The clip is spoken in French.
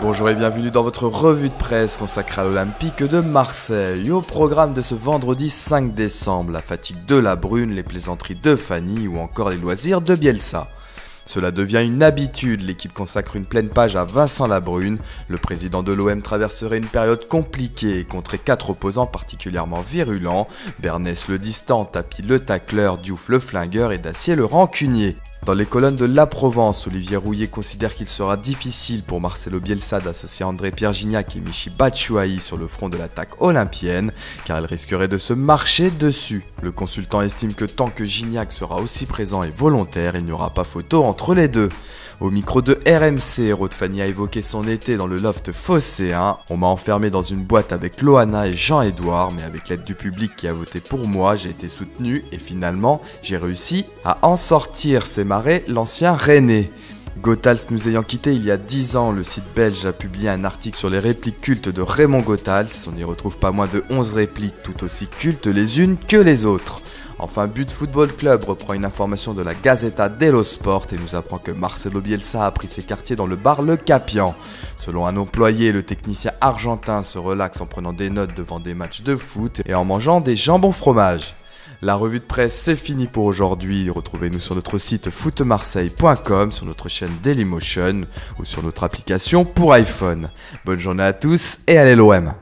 Bonjour et bienvenue dans votre revue de presse consacrée à l'Olympique de Marseille. Au programme de ce vendredi 5 décembre, la fatigue de la Brune, les plaisanteries de Fanny ou encore les loisirs de Bielsa. Cela devient une habitude, l'équipe consacre une pleine page à Vincent Labrune. Le président de l'OM traverserait une période compliquée et compterait 4 opposants particulièrement virulents. Bernès le distant, Tapi le tacleur, Diouf le flingueur et Dacier le rancunier. Dans les colonnes de La Provence, Olivier Rouillet considère qu'il sera difficile pour Marcelo Bielsa d'associer André-Pierre Gignac et Michy Batshuayi sur le front de l'attaque olympienne, car elle risquerait de se marcher dessus. Le consultant estime que tant que Gignac sera aussi présent et volontaire, il n'y aura pas photo entre les deux. Au micro de RMC, Rod Fanny a évoqué son été dans le loft phocéen. On m'a enfermé dans une boîte avec Loana et Jean-Édouard, mais avec l'aide du public qui a voté pour moi, j'ai été soutenu et finalement, j'ai réussi à en sortir, s'est marré l'ancien Rennais. Goethals nous ayant quitté il y a 10 ans, le site belge a publié un article sur les répliques cultes de Raymond Goethals. On y retrouve pas moins de 11 répliques tout aussi cultes les unes que les autres. Enfin, But Football Club reprend une information de la Gazzetta dello Sport et nous apprend que Marcelo Bielsa a pris ses quartiers dans le bar Le Capian. Selon un employé, le technicien argentin se relaxe en prenant des notes devant des matchs de foot et en mangeant des jambons fromage. La revue de presse, c'est fini pour aujourd'hui. Retrouvez-nous sur notre site footmarseille.com, sur notre chaîne Dailymotion ou sur notre application pour iPhone. Bonne journée à tous et allez l'OM!